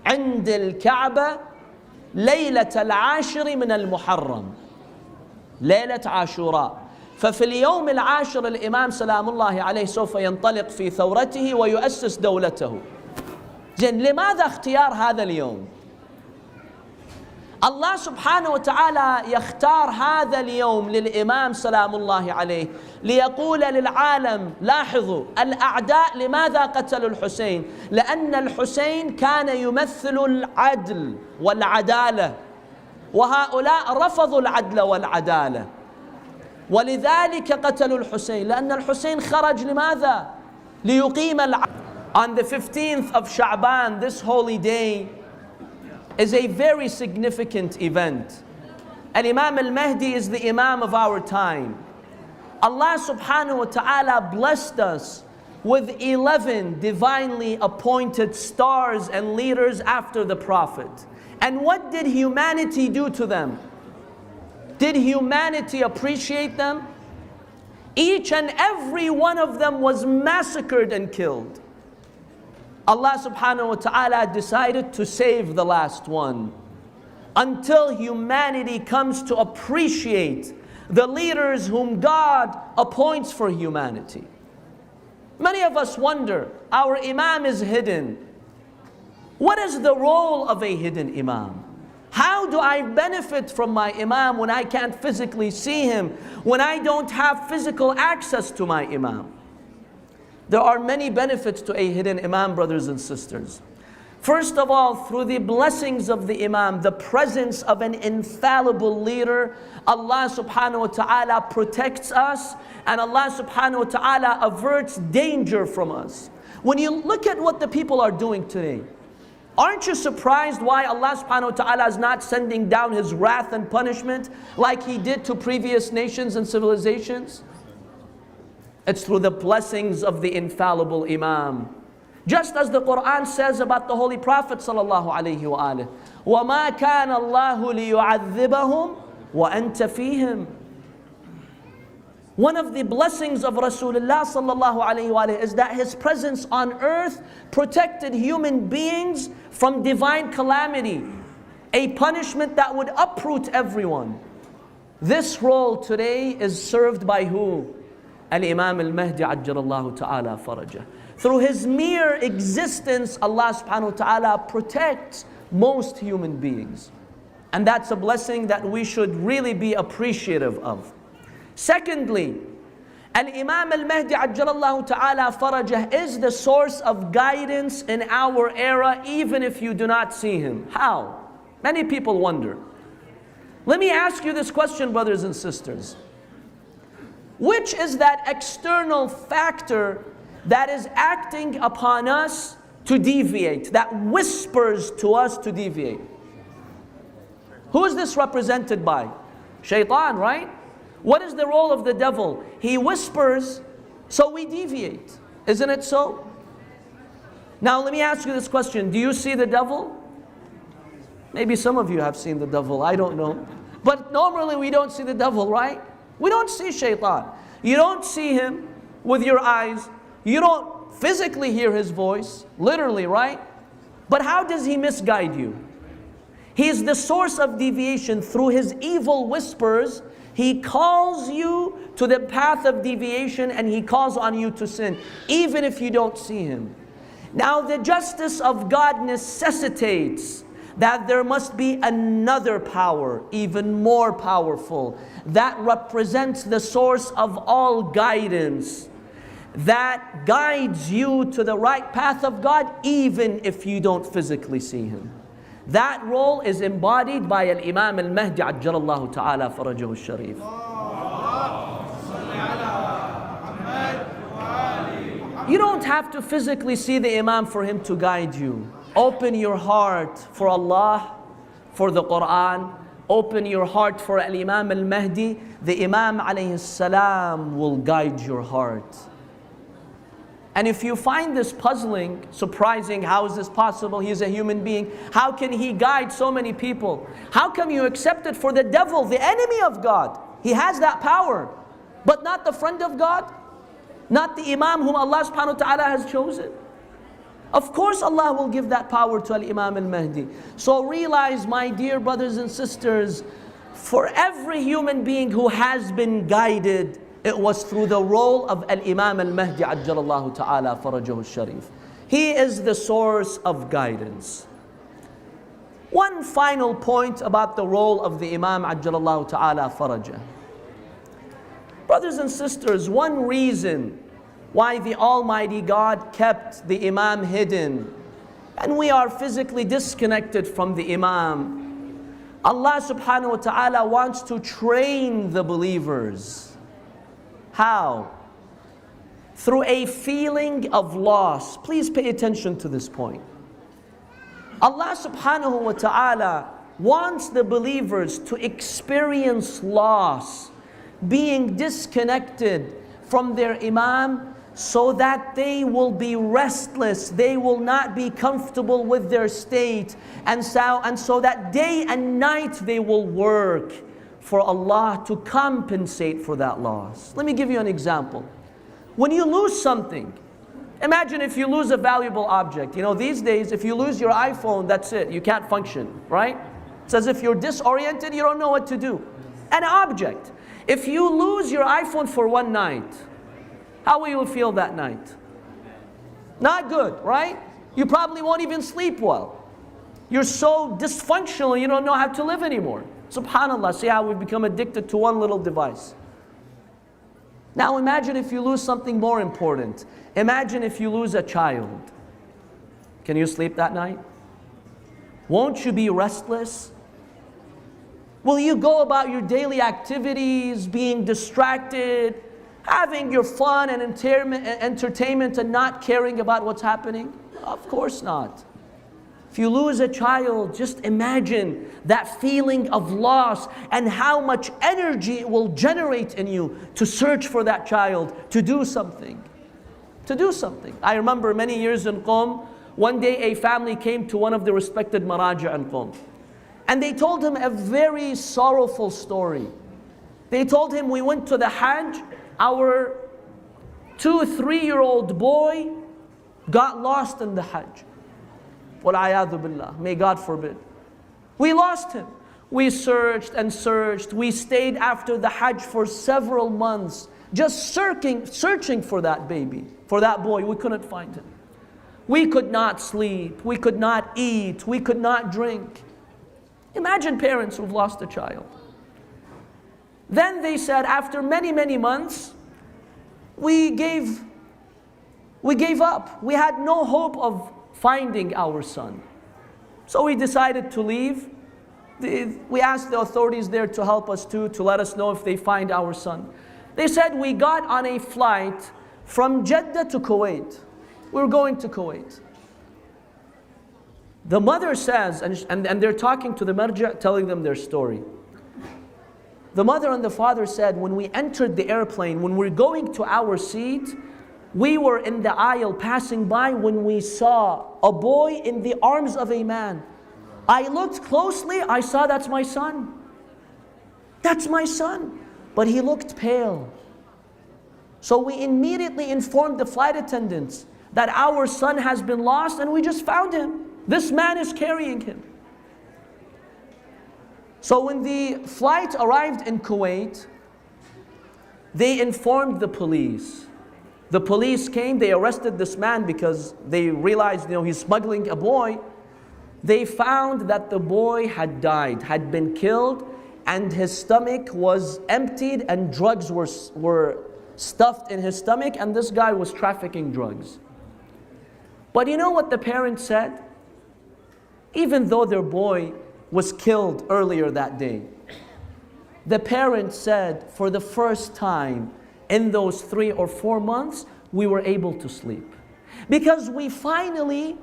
عند الكعبة ليلة العاشر من المحرم، ليلة عاشوراء. ففي اليوم العاشر الإمام سلام الله عليه سوف ينطلق في ثورته ويؤسس دولته. زين، لماذا اختيار هذا اليوم؟ الله سبحانه وتعالى يختار هذا اليوم للإمام سلام الله عليه ليقول للعالم: لاحظوا الأعداء لماذا قتلوا الحسين؟ لأن الحسين كان يمثل العدل والعدالة، وهؤلاء رفضوا العدل والعدالة، ولذلك قتلوا الحسين. لأن الحسين خرج لماذا؟ ليقيم العدل. On the 15th of Sha'ban, this holy day is a very significant event. Al-Imam al-Mahdi is the Imam of our time. Allah subhanahu wa ta'ala blessed us with 11 divinely appointed stars and leaders after the Prophet. And what did humanity do to them? Did humanity appreciate them? Each and every one of them was massacred and killed. Allah subhanahu wa ta'ala decided to save the last one until humanity comes to appreciate the leaders whom God appoints for humanity. Many of us wonder, our Imam is hidden. What is the role of a hidden Imam? How do I benefit from my Imam when I can't physically see him, when I don't have physical access to my Imam? There are many benefits to a hidden Imam, brothers and sisters. First of all, through the blessings of the Imam, the presence of an infallible leader, Allah subhanahu wa ta'ala protects us, and Allah subhanahu wa ta'ala averts danger from us. When you look at what the people are doing today, aren't you surprised why Allah subhanahu wa ta'ala is not sending down His wrath and punishment like He did to previous nations and civilizations? It's through the blessings of the infallible Imam. Just as the Quran says about the Holy Prophet sallallahu alayhi wa alihi, وَمَا كَانَ اللَّهُ لِيُعَذِّبَهُمْ وَأَنْتَ فِيهِمْ. One of the blessings of Rasulullah sallallahu alayhi wa alihi is that his presence on earth protected human beings from divine calamity, a punishment that would uproot everyone. This role today is served by who? Al-Imam al-Mahdi ajjalallahu ta'ala farajah. Through his mere existence, Allah subhanahu wa ta'ala protects most human beings. And that's a blessing that we should really be appreciative of. Secondly, Al-Imam al-Mahdi ajjalallahu ta'ala farajah is the source of guidance in our era, even if you do not see him. How? Many people wonder. Let me ask you this question, brothers and sisters. Which is that external factor that is acting upon us to deviate, that whispers to us to deviate? Who is this represented by? Shaitan, right? What is the role of the devil? He whispers, so we deviate. Isn't it so? Now let me ask you this question. Do you see the devil? Maybe some of you have seen the devil, I don't know. But normally we don't see the devil, right? We don't see Shaitan. You don't see him with your eyes. You don't physically hear his voice, literally, right? But how does he misguide you? He is the source of deviation. Through his evil whispers, he calls you to the path of deviation, and he calls on you to sin, even if you don't see him. Now the justice of God necessitates that there must be another power, even more powerful, that represents the source of all guidance, that guides you to the right path of God, even if you don't physically see him. That role is embodied by Al-Imam al-Mahdi ajjalallahu ta'ala farajahu al-sharif. You don't have to physically see the Imam for him to guide you. Open your heart for Allah, for the Quran. Open your heart for Al-Imam al-Mahdi. The Imam alayhi salam will guide your heart. And if you find this puzzling, surprising, how is this possible? He is a human being. How can he guide so many people? How come you accept it for the devil, the enemy of God? He has that power, but not the friend of God, not the Imam whom Allah subhanahu wa ta'ala has chosen. Of course Allah will give that power to Al-Imam al-Mahdi. So realize, my dear brothers and sisters, for every human being who has been guided, it was through the role of Al-Imam al-Mahdi Ajjalallahu Ta'ala Farajahu al-Sharif. He is the source of guidance. One final point about the role of the Imam Ajjalallahu Ta'ala Farajah. Brothers and sisters, one reason why the Almighty God kept the Imam hidden and we are physically disconnected from the Imam, Allah subhanahu wa ta'ala wants to train the believers. How? Through a feeling of loss. Please pay attention to this point. Allah subhanahu wa ta'ala wants the believers to experience loss, being disconnected from their Imam, so that they will be restless, they will not be comfortable with their state, and so that day and night they will work for Allah to compensate for that loss. Let me give you an example. When you lose something, imagine if you lose a valuable object. You know, these days, if you lose your iPhone, that's it. You can't function, right? It's as if you're disoriented, you don't know what to do. An object. If you lose your iPhone for one night, how will you feel that night? Not good, right? You probably won't even sleep well. You're so dysfunctional, you don't know how to live anymore. SubhanAllah, see how we've become addicted to one little device. Now imagine if you lose something more important. Imagine if you lose a child. Can you sleep that night? Won't you be restless? Will you go about your daily activities being distracted, having your fun and entertainment and not caring about what's happening? Of course not. If you lose a child, just imagine that feeling of loss and how much energy it will generate in you to search for that child, to do something. To do something. I remember many years in Qom, one day a family came to one of the respected Maraja in Qom. And they told him a very sorrowful story. They told him, we went to the Hajj, our 2-3-year-old boy got lost in the Hajj. Wal-ayadhu billah, may God forbid. We lost him. We searched and searched. We stayed after the Hajj for several months, just searching for that baby, for that boy. We couldn't find him. We could not sleep. We could not eat. We could not drink. Imagine parents who've lost a child. Then they said, after many, many months, we gave up. We had no hope of finding our son. So we decided to leave. We asked the authorities there to help us too, to let us know if they find our son. They said we got on a flight from Jeddah to Kuwait. We were going to Kuwait. The mother says, and they're talking to the marja', telling them their story. The mother and the father said, when we entered the airplane, when we were going to our seat, we were in the aisle passing by when we saw a boy in the arms of a man. I looked closely, I saw that's my son. That's my son. But he looked pale. So we immediately informed the flight attendants that our son has been lost and we just found him. This man is carrying him. So when the flight arrived in Kuwait, they informed the police. The police came, they arrested this man because they realized, he's smuggling a boy. They found that the boy had died, had been killed, and his stomach was emptied and drugs were stuffed in his stomach, and this guy was trafficking drugs. But you know what the parents said? Even though their boy was killed earlier that day, the parents said, for the first time in those 3 or 4 months, we were able to sleep. Because we finally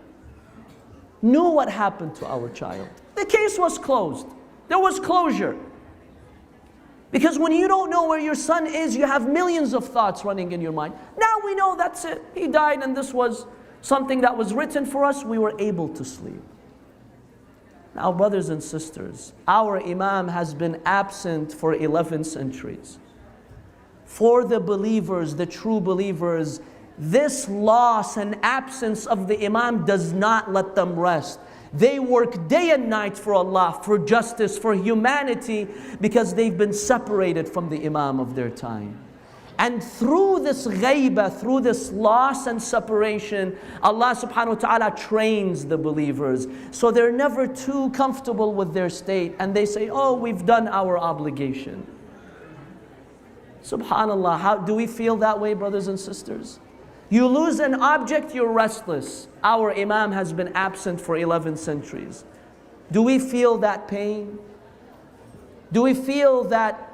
knew what happened to our child. The case was closed. There was closure. Because when you don't know where your son is, you have millions of thoughts running in your mind. Now we know that's it. He died and this was something that was written for us. We were able to sleep. Now, brothers and sisters, our Imam has been absent for 11 centuries. For the believers, the true believers, this loss and absence of the Imam does not let them rest. They work day and night for Allah, for justice, for humanity, because they've been separated from the Imam of their time. And through this ghaibah, through this loss and separation, Allah subhanahu wa ta'ala trains the believers. So they're never too comfortable with their state. And they say, oh, we've done our obligation. SubhanAllah, how do we feel that way, brothers and sisters? You lose an object, you're restless. Our Imam has been absent for 11 centuries. Do we feel that pain? Do we feel that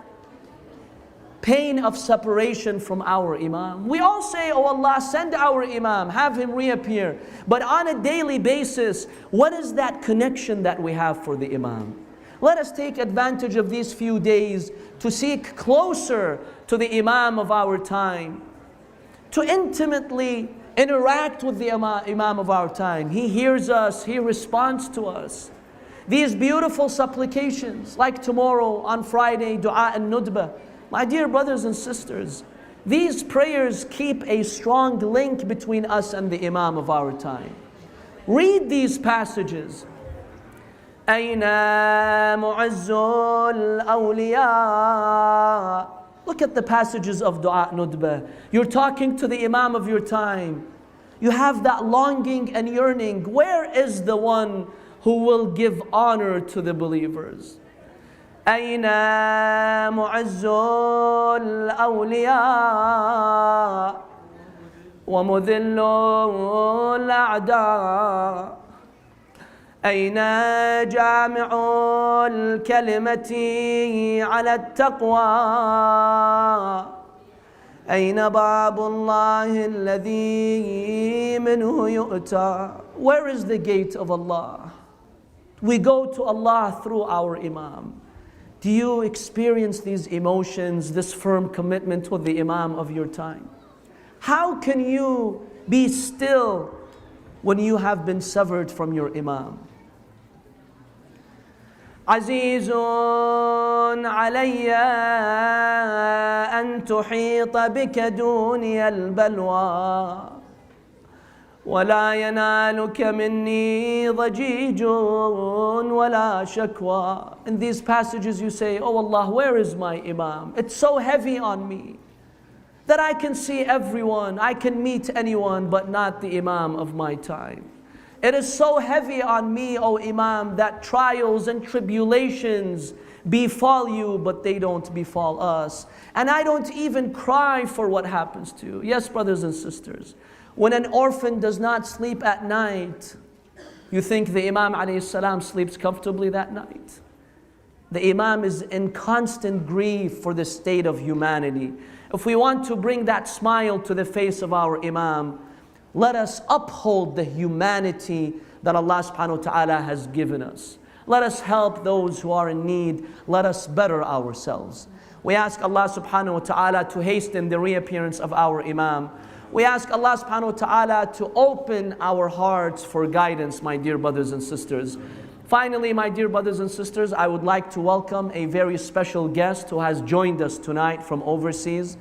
pain of separation from our Imam? We all say, oh Allah, send our Imam, have him reappear. But on a daily basis, what is that connection that we have for the Imam? Let us take advantage of these few days to seek closer to the Imam of our time, to intimately interact with the Imam of our time. He hears us, he responds to us. These beautiful supplications, like tomorrow on Friday, Dua and Nudbah. My dear brothers and sisters, these prayers keep a strong link between us and the Imam of our time. Read these passages. أين معز الأولياء. Look at the passages of Dua Nudbah. You're talking to the Imam of your time. You have that longing and yearning. Where is the one who will give honor to the believers? أين معز الأولياء ومذل الأعداء أين جامع الكلمة على التقوى أين باب الله الذي منه يؤتى. Where is the gate of Allah? We go to Allah through our Imam. Do you experience these emotions, this firm commitment with the Imam of your time? How can you be still when you have been severed from your Imam? عزيز علي أن تحيط بك دوني البلوى ولا ينالك مني ضجيج ولا شكوى. In these passages you say, oh Allah, where is my Imam? It's so heavy on me that I can see everyone, I can meet anyone, but not the Imam of my time. It is so heavy on me, O Imam, that trials and tribulations befall you, but they don't befall us. And I don't even cry for what happens to you. Yes, brothers and sisters, when an orphan does not sleep at night, you think the Imam alayhi salam sleeps comfortably that night? The Imam is in constant grief for the state of humanity. If we want to bring that smile to the face of our Imam, let us uphold the humanity that Allah subhanahu wa ta'ala has given us. Let us help those who are in need. Let us better ourselves. We ask Allah subhanahu wa ta'ala to hasten the reappearance of our Imam. We ask Allah subhanahu wa ta'ala to open our hearts for guidance, my dear brothers and sisters. Finally, my dear brothers and sisters, I would like to welcome a very special guest who has joined us tonight from overseas.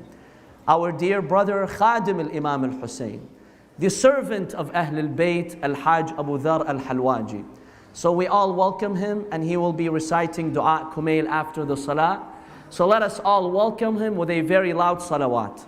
Our dear brother Khadim al-Imam al-Hussein, the servant of Ahl al-Bayt, Al-Hajj Abu Dhar al-Halwaji. So we all welcome him, and he will be reciting Dua Kumail after the Salah. So let us all welcome him with a very loud salawat.